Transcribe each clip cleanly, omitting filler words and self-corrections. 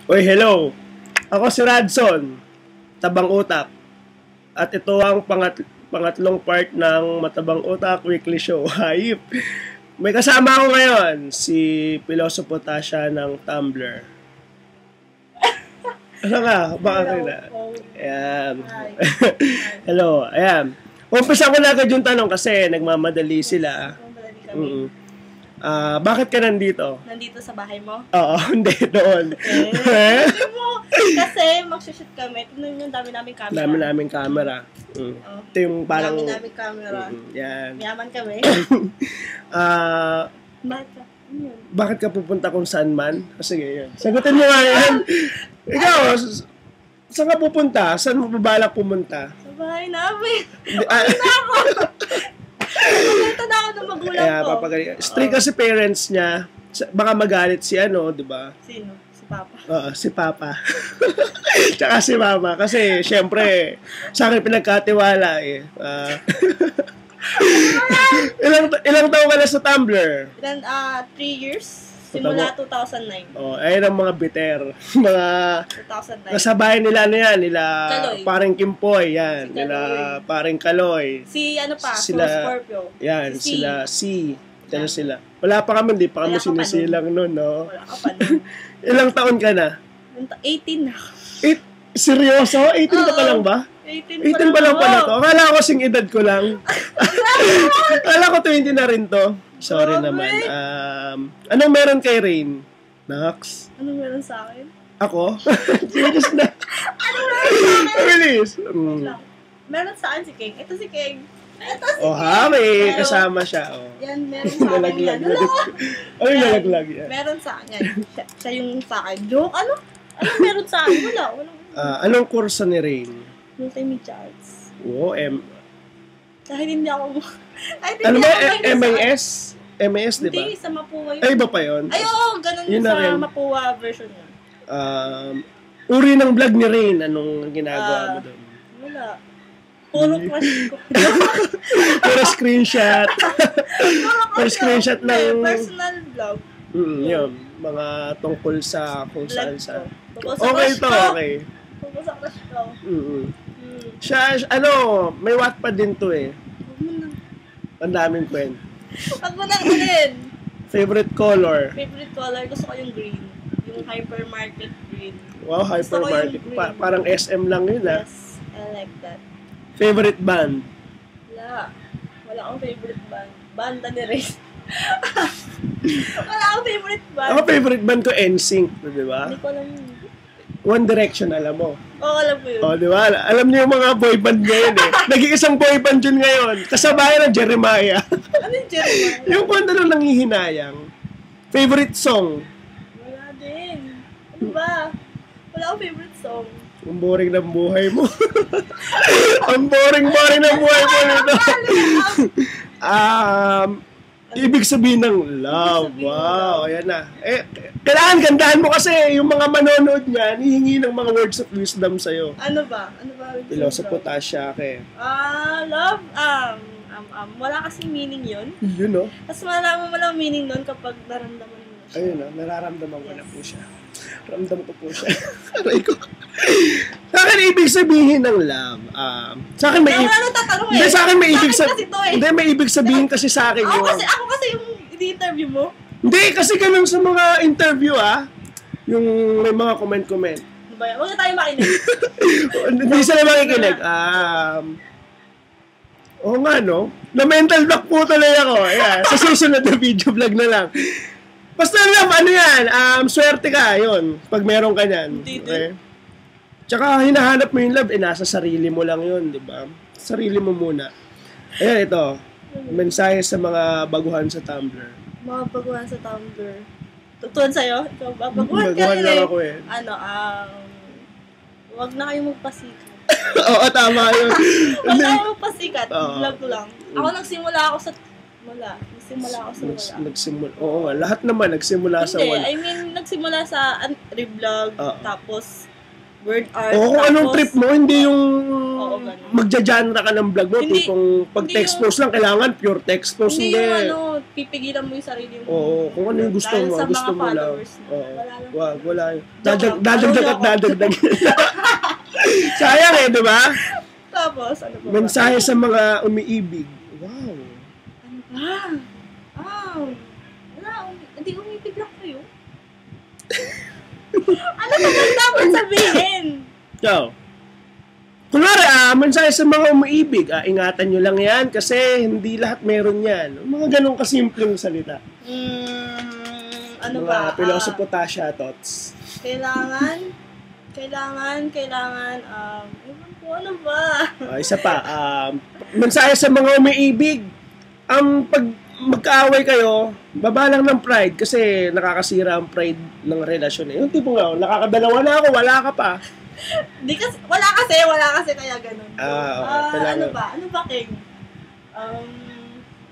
Oy, hello! Ako si Radson, Tabang Utak. At ito ang pangatlong part ng Matabang Utak Weekly Show. Hayip! May kasama ako ngayon, si Pilosopo Tasha ng Tumblr. Ano ka? Baka na. Ayan. Hello. Ayan. Umpisa ko na agad yung tanong kasi nagmamadali sila. Bakit ka nandito? Nandito sa bahay mo? Oo, hindi doon. Kasi mag-shoot kami. Tignan nyo, dami naming camera. Dami naming camera. Ito yung parang... Dami naming camera. Yan. Mayaman kami. Bakit ka pupunta kung saan man? Sige, yan. Sagutin mo nga yan. Ikaw, saan ka pupunta? Saan mo babalak pumunta? Sa bahay namin. Pupunta ako. Pupunta na ako ng magulang ko. Strict kasi parents niya. Baka magalit si di ba? Sino? Si Papa. Oo, si Papa. Tsaka si Mama. Kasi, syempre, sa akin pinagkatiwala eh. Ilang taon ka na sa Tumblr? 3 years. Simula 2009. Ayun ang mga bitter. Mga 2009. kasabay nila nila Kaloy. paring Kimpoy, yan. Si Nila paring Kaloy. Si Sila Scorpio. Yan, Si sila sila. Wala pa kami, hindi pa kami sinisilang noon, no? Wala ka pa nun. Ilang taon ka na? 18 na. Seryoso? 18 ka pa lang ba? 18 pa lang pala to. Akala ko sing edad ko lang. Akala ko 20 na rin to. Sorry naman. Anong meron kay Rain? Nax? Anong meron sa akin? Ako? Serious na. Anong meron sa akin? Bilis. Meron sa akin si King. Ito si King. Ito si King. May kasama siya. Yan, meron sa akin yan. Ano yung nalaglag yan? Meron sa akin yan. Siya yung sa akin. Joke? Ano meron sa akin? Wala. Anong kurso ni Rain? Multimedia Arts. Oo, Kahit hindi ako... Ano ba? MAS? MAS, di ba? Hindi, sa Mapua yun. Ay, iba pa yun? Ay, oo, ganun yun sa Mapua version yun. Uri ng vlog ni Rain, anong ginagawa mo doon? Wala. Puro crush ko. Puro screenshot. Puro screenshot ng... Personal vlog. Yun. Mga tungkol sa kung saan sa... Okay to, okay. Tungkol sa crush ko. Siya, may Wattpad din to eh. Ang daming kwento. Wag mo nang alin. Favorite color? Favorite color, gusto ko yung green. Yung hypermarket green. Wow, hypermarket. Parang SM lang yun ah. Yes, I like that. Favorite band? Wala akong favorite band. Banda ni Ray. Wala akong favorite band. Ako favorite band ko NSYNC, di ba? Hindi ko alam yun. One Direction, alam mo? Oo, alam ko yun. Di ba? Alam niyo yung mga boy band ngayon eh. Nag-iisang boy band yun ngayon. Kasabayan ng Jeremiah. Ano yung Jeremiah? Yung kung ano nanghihinayang. Favorite song? Wala din. Ano ba? Wala akong favorite song. Ang boring ng buhay mo. Ang boring ng buhay mo nito. Ibig sabihin ng love. Wow, ayan na. Kailangan gandahan mo kasi yung mga manonood niyan, hihingi ng mga words of wisdom sa'yo. Ano ba? Pilosopo Tasha ke. Love, wala kasing meaning yun. Yun, no? Tapos malaman mo lang meaning nun kapag naramdaman mo na siya. Ayun, no? Nararamdaman ko na po siya. Ramdam ko po siya. Aray ko. Sa akin, ibig sabihin ng love. Sa akin, may Hindi, sa akin may ibig sabihin. Hindi, may ibig sabihin kasi sa akin yun. Ako kasi yung i-interview mo. Hindi, kasi ganun sa mga interview, yung may mga comment. Ano ba yan? Huwag na tayo makinig. Hindi sila makikinig. Oo nga, no? Na-mental block po tuloy ako. Ayan, sa susunod na video vlog na lang. Basta love, ano yan? Swerte ka, yun. Pag meron ka yan. Okay? Tsaka hinahanap mo yung love, nasa sarili mo lang yun, di ba? Sarili mo muna. Ayan, ito. Mensahe sa mga baguhan sa Tumblr. Mga baguhan sa Tumblr. Tutuan sa'yo? Ikaw ba? Baguhan ka rin lang ako eh. Wag na kayong magpasikat. Oo, tama yun. Wag na kayong magpasikat. Vlog ko lang. Ako nagsimula ako sa wala. Oo nga, lahat naman nagsimula sa wala. Hindi, I mean, nagsimula sa reblog, tapos word art. Oo, kung anong trip mo, hindi yung magja-genre ka ng vlog mo. Hindi, kung pag text post lang, kailangan pure text post. Hindi yung pipigilan mo yung sarili mo. Oo, kung ano yung gusto mo. Dahil gusto sa mga mo followers lang. mo. Wala yun. Dadagdag at dadagdag. Sayang di ba? Tapos, ano ba? Mensahe sa mga umiibig. Wow. Ano ba? Wala, hindi umibig lang kayo. Ano ba dapat sabihin? So, kunwari, mensahe sa mga umiibig, ingatan nyo lang yan kasi hindi lahat meron yan. Mga ganun kasimpleng salita. Ano mga ba? Mga philosophy Tasha thoughts. Kailangan, ewan ko, ano ba? Isa pa, mensahe sa mga umiibig, pag magkaaway kayo, baba lang ng pride kasi nakakasira ang pride ng relasyon. Yung tipo nga, nakakadalawa na ako, wala ka pa. Wala kasi kaya ganun. Ano ba, King?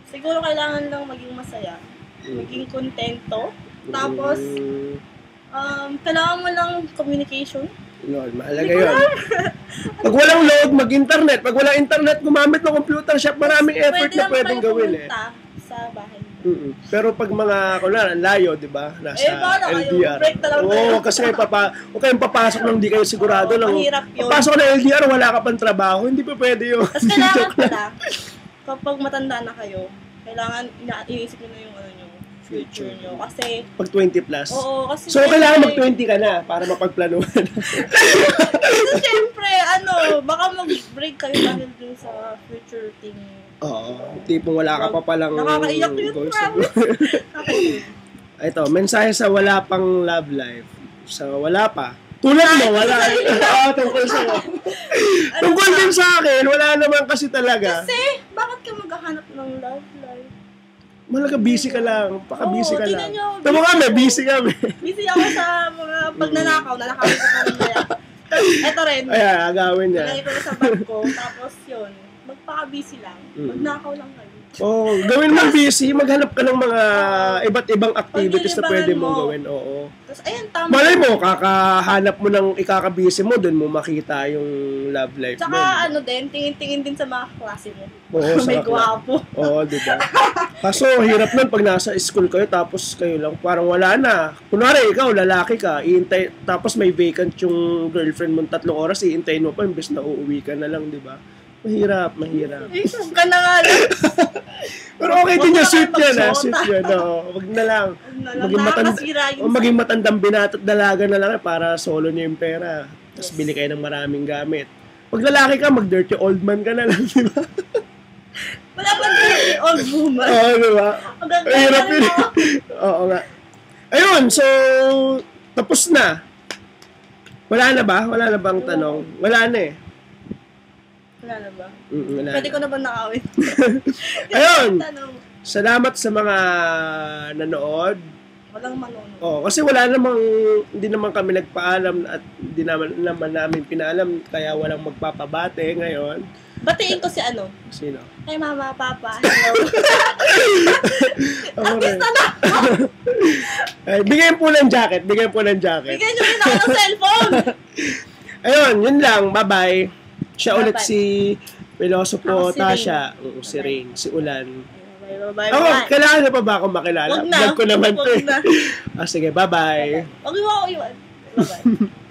Siguro kailangan lang maging masaya, maging kontento, tapos, kailangan mo lang communication. Lord, mahalaga yun. Pag walang load, mag-internet. Pag walang internet, gumamit ng computer shop, maraming effort na pwedeng gawin sa bahay. Pero pag mga, kunwari, layo, di ba? Nasa LDR. Oo, kasi huwag kayong papasok nang di kayo sigurado lang. Mahirap yun. Papasok na LDR, wala ka pang trabaho, hindi pa pwede yun. Tapos kailangan pala, kapag matanda na kayo, kailangan iniisip nyo na yung future nyo. Kasi, pag 20 plus. Oo, kasi so, kailangan mag-20 ka na para mapagplanuhan. kasi syempre, baka mag-break kayo dahil dun sa future thing. Oo. Tipong wala ka pa palang nakakaiyak yun, promise. Ito, mensahe sa wala pang love life. Sa wala pa. Tulad mo, wala. Tungkol sa tungkol din sa akin, wala naman kasi talaga. Kasi, bakit ka maghahanap ng love life? Malaga, busy ka lang. Paka-busy ka lang. Tama kami, busy kami. Busy ako sa mga pagnanakaw. Nanakawin ko naman kaya. Ito rin. Ayan, agawin niya. Nalagay ko na sa bag ko. Tapos yun, magpaka-busy lang. Magnakaw lang kayo. Gawin mo busy, maghanap ka ng mga iba't ibang activities na pwede mong gawin. Oo. Tapos, ayun, tama. Malay mo, kakahanap mo ng ikaka-busy mo, doon mo makita yung love life mo. Tsaka, tingin-tingin din sa mga klase mo. Oo, may gwapo. Oo, diba? Kaso, hirap nun pag nasa school kayo, tapos kayo lang, parang wala na. Kunwari, ikaw, lalaki ka, tapos may vacant yung girlfriend mo 3 oras, iintayin mo pa, imbes na uuwi ka na lang, diba? Mahirap. Isang ka na nga lang. Pero okay din yung sweet yan, sweet yan. Wag na lang. Maging matandang binata at dalaga na lang para solo niya yung pera. Tapos bili kayo ng maraming gamit. Pag lalaki ka, mag-dirty old man ka na lang, di ba? Wala pa dirty old woman. Oo, di ba? Mahirap yun. Oo nga. Ayun, so, tapos na. Wala na ba? Wala na bang tanong? Wala na eh. Wala na ba? Wala Pwede ko na ba nakawin? Ayun! Salamat sa mga nanood. Walang manonood. Kasi hindi naman kami nagpaalam at hindi naman namin pinaalam kaya walang magpapabate ngayon. Batiin ko si Sino? Kay mama, papa. Hello. Artista na! Bigyan po ng jacket. Bigyan nyo rin ako ng cellphone. Ayun, yun lang. Bye-bye. Siya ulit si Pilosopo Tasha, si Rain, si Ulan. Bye-bye. Kailangan na pa ba akong makilala? Wag na. Vlog ko naman to eh. Sige, bye-bye. Wag mo ako iwan. Bye-bye.